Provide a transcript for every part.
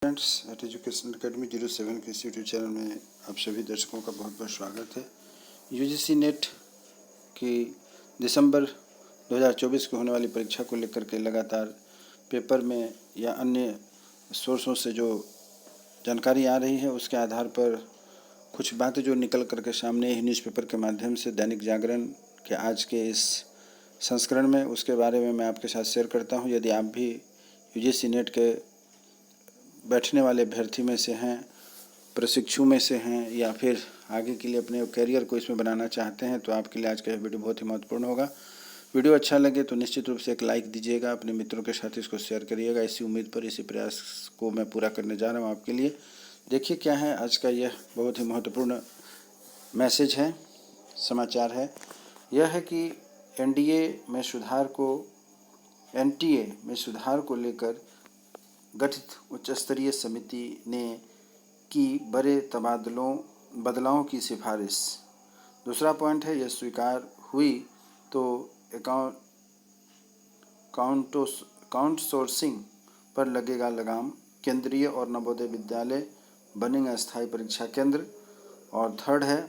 Friends, eight education academy 07 के इस YouTube channel में आप सभी दर्शकों का बहुत बहुत स्वागत है। यूजीसी नेट की दिसंबर 2024 को होने वाली परीक्षा को लेकर के लगातार पेपर में या अन्य सोर्सों से जो जानकारी आ रही है उसके आधार पर कुछ बातें जो निकल करके सामने ही न्यूज़पेपर के माध्यम से दैनिक जागरण के आज के इस संस्करण में उसके बारे में मैं आपके साथ शेयर करता हूं। यदि आप भी यूजीसी नेट के बैठने वाले अभ्यर्थी में से हैं, प्रशिक्षु में से हैं या फिर आगे के लिए अपने करियर को इसमें बनाना चाहते हैं तो आपके लिए आज का यह वीडियो बहुत ही महत्वपूर्ण होगा। वीडियो अच्छा लगे तो निश्चित रूप से एक लाइक दीजिएगा, अपने मित्रों के साथ इसको शेयर करिएगा। इसी उम्मीद पर इसी प्रयास को मैं पूरा करने जा रहा हूँ आपके लिए। देखिए क्या है आज का यह बहुत ही महत्वपूर्ण मैसेज है, समाचार है। यह है कि एनटीए में सुधार को लेकर गठित उच्च स्तरीय समिति ने की बड़े बदलावों की सिफारिश। दूसरा पॉइंट है, यह स्वीकार हुई तो काउंटसोर्सिंग पर लगेगा लगाम, केंद्रीय और नवोदय विद्यालय बनेंगे अस्थायी परीक्षा केंद्र। और थर्ड है,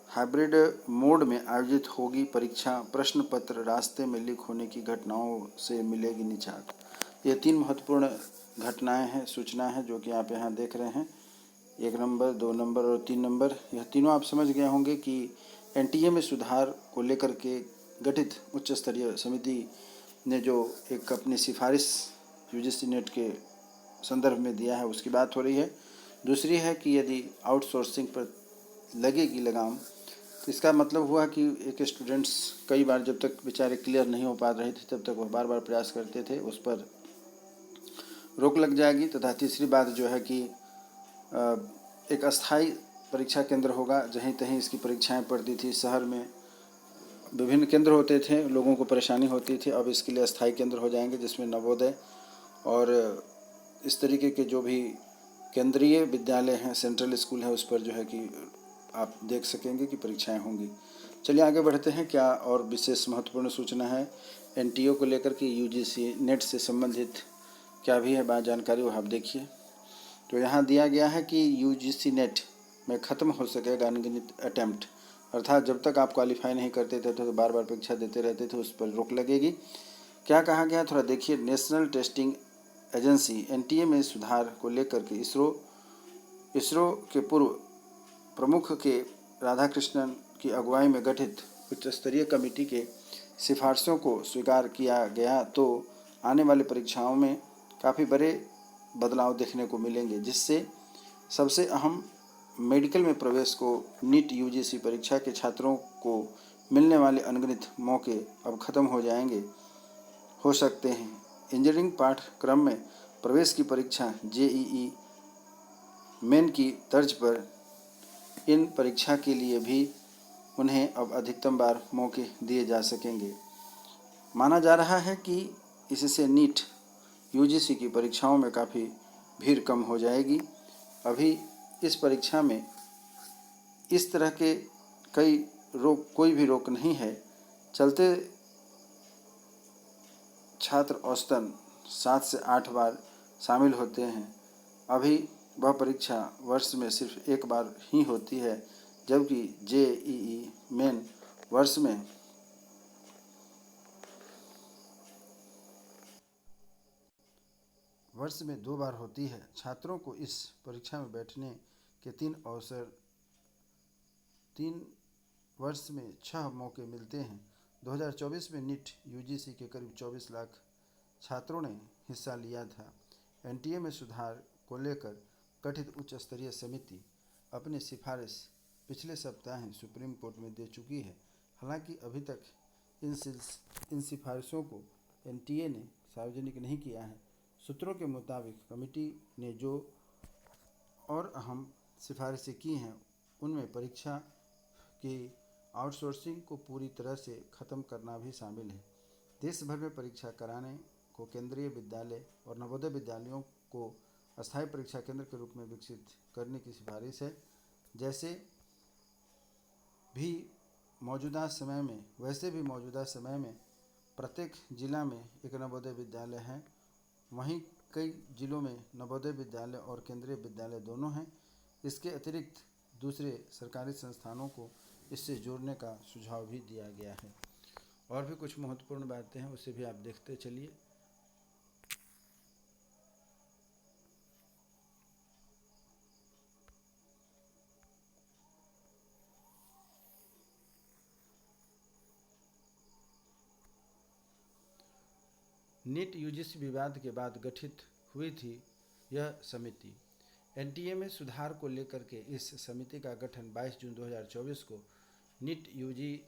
हाइब्रिड मोड में आयोजित होगी परीक्षा, प्रश्न पत्र रास्ते में लीक होने की घटनाओं से मिलेगी निजात। ये तीन महत्वपूर्ण घटनाएं हैं, सूचना है जो कि आप यहाँ देख रहे हैं। 1 नंबर, 2 नंबर और 3 नंबर, यह तीनों आप समझ गए होंगे कि एनटीए में सुधार को लेकर के गठित उच्च स्तरीय समिति ने जो एक अपनी सिफारिश यूजीसी नेट के संदर्भ में दिया है उसकी बात हो रही है। दूसरी है कि यदि आउटसोर्सिंग पर लगेगी लगाम तो इसका मतलब हुआ कि एक स्टूडेंट्स कई बार जब तक बेचारे क्लियर नहीं हो पा रहे थे तब तक वह बार बार प्रयास करते थे, उस पर रोक लग जाएगी। तथा तीसरी बात जो है कि एक अस्थायी परीक्षा केंद्र होगा, जहीं तहीं इसकी परीक्षाएं पड़ती थी। शहर में विभिन्न केंद्र होते थे, लोगों को परेशानी होती थी। अब इसके लिए अस्थायी केंद्र हो जाएंगे जिसमें नवोदय और इस तरीके के जो भी केंद्रीय विद्यालय हैं, सेंट्रल स्कूल है, उस पर जो है कि आप देख सकेंगे कि परीक्षाएं होंगी। चलिए आगे बढ़ते हैं। क्या और विशेष महत्वपूर्ण सूचना है एनटीए को लेकर कि यूजीसी नेट से संबंधित क्या भी है बात जानकारी, वो आप देखिए। तो यहाँ दिया गया है कि यूजीसी नेट में ख़त्म हो सकेगा अनगिनत अटैम्प्ट, अर्थात जब तक आप क्वालिफाई नहीं करते थे तो बार बार परीक्षा देते रहते थे, उस पर रोक लगेगी। क्या कहा गया थोड़ा देखिए। नेशनल टेस्टिंग एजेंसी एनटीए में सुधार को लेकर के इसरो के पूर्व प्रमुख के राधाकृष्णन की अगुवाई में गठित उच्च स्तरीय कमेटी के सिफारिशों को स्वीकार किया गया तो आने वाली परीक्षाओं में काफ़ी बड़े बदलाव देखने को मिलेंगे, जिससे सबसे अहम मेडिकल में प्रवेश को नीट यूजीसी परीक्षा के छात्रों को मिलने वाले अनगिनत मौके अब ख़त्म हो सकते हैं। इंजीनियरिंग पाठ्यक्रम में प्रवेश की परीक्षा जेईई मेन की तर्ज पर इन परीक्षा के लिए भी उन्हें अब अधिकतम बार मौके दिए जा सकेंगे। माना जा रहा है कि इससे नीट यूजीसी की परीक्षाओं में काफ़ी भीड़ कम हो जाएगी। अभी इस परीक्षा में इस तरह के कोई भी रोक नहीं है, चलते छात्र औसतन 7 से 8 बार शामिल होते हैं। अभी वह परीक्षा वर्ष में सिर्फ एक बार ही होती है, जबकि जेईई मेन वर्ष में 2 बार होती है। छात्रों को इस परीक्षा में बैठने के 3 वर्ष में 6 मौके मिलते हैं। 2024 में नीट यूजीसी के करीब 24 लाख छात्रों ने हिस्सा लिया था। एनटीए में सुधार को लेकर गठित उच्च स्तरीय समिति अपनी सिफारिश पिछले सप्ताह ही सुप्रीम कोर्ट में दे चुकी है। हालांकि अभी तक इन सिफारिशों को एनटीए ने सार्वजनिक नहीं किया है। सूत्रों के मुताबिक कमेटी ने जो और अहम सिफारिशें की हैं उनमें परीक्षा की आउटसोर्सिंग को पूरी तरह से ख़त्म करना भी शामिल है। देश भर में परीक्षा कराने को केंद्रीय विद्यालय और नवोदय विद्यालयों को अस्थायी परीक्षा केंद्र के रूप में विकसित करने की सिफारिश है। वैसे भी मौजूदा समय में प्रत्येक जिला में एक नवोदय विद्यालय है। वहीं कई जिलों में नवोदय विद्यालय और केंद्रीय विद्यालय दोनों हैं। इसके अतिरिक्त दूसरे सरकारी संस्थानों को इससे जोड़ने का सुझाव भी दिया गया है। और भी कुछ महत्वपूर्ण बातें हैं, उसे भी आप देखते चलिए। नीट यूजीसी विवाद के बाद गठित हुई थी यह समिति। एनटीए में सुधार को लेकर के इस समिति का गठन 22 जून 2024 को नीट यूजी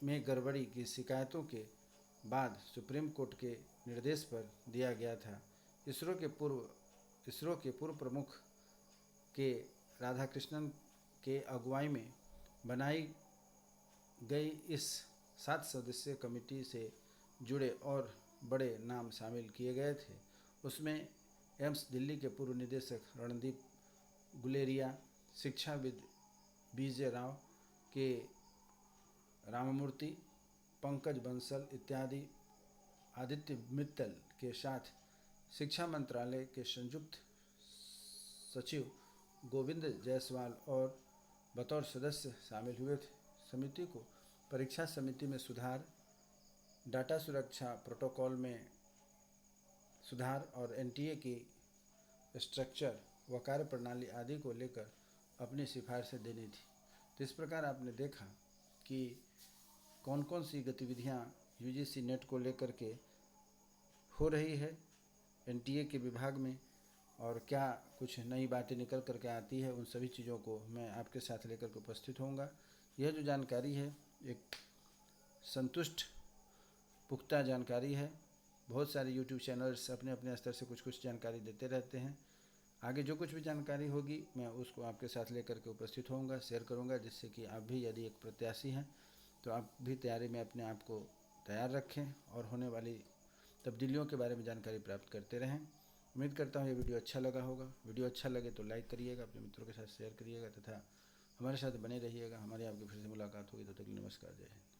में गड़बड़ी की शिकायतों के बाद सुप्रीम कोर्ट के निर्देश पर दिया गया था। इसरो के पूर्व प्रमुख के राधाकृष्णन के अगुवाई में बनाई गई इस 7 सदस्यीय कमेटी से जुड़े और बड़े नाम शामिल किए गए थे। उसमें एम्स दिल्ली के पूर्व निदेशक रणदीप गुलेरिया, शिक्षाविद बीजे राव, के राममूर्ति, पंकज बंसल इत्यादि, आदित्य मित्तल के साथ शिक्षा मंत्रालय के संयुक्त सचिव गोविंद जायसवाल और बतौर सदस्य शामिल हुए थे। समिति को परीक्षा समिति में सुधार, डाटा सुरक्षा प्रोटोकॉल में सुधार और एनटीए की स्ट्रक्चर व कार्यप्रणाली आदि को लेकर अपनी सिफारिशें देनी थी। तो इस प्रकार आपने देखा कि कौन कौन सी गतिविधियां यूजीसी नेट को लेकर के हो रही है एनटीए के विभाग में, और क्या कुछ नई बातें निकल कर के आती है, उन सभी चीज़ों को मैं आपके साथ लेकर के उपस्थित होऊंगा। यह जो जानकारी है एक संतुष्ट पुख्ता जानकारी है। बहुत सारे यूट्यूब चैनल्स अपने अपने स्तर से कुछ कुछ जानकारी देते रहते हैं। आगे जो कुछ भी जानकारी होगी मैं उसको आपके साथ लेकर के उपस्थित होऊंगा, शेयर करूंगा, जिससे कि आप भी यदि एक प्रत्याशी हैं तो आप भी तैयारी में अपने आप को तैयार रखें और होने वाली तब्दीलियों के बारे में जानकारी प्राप्त करते रहें। उम्मीद करता हूँ ये वीडियो अच्छा लगा होगा। वीडियो अच्छा लगे तो लाइक करिएगा, अपने मित्रों के साथ शेयर करिएगा तथा हमारे साथ बने रहिएगा। हमारी आपकी फिर से मुलाकात होगी, तब तक नमस्कार, जय हिंद।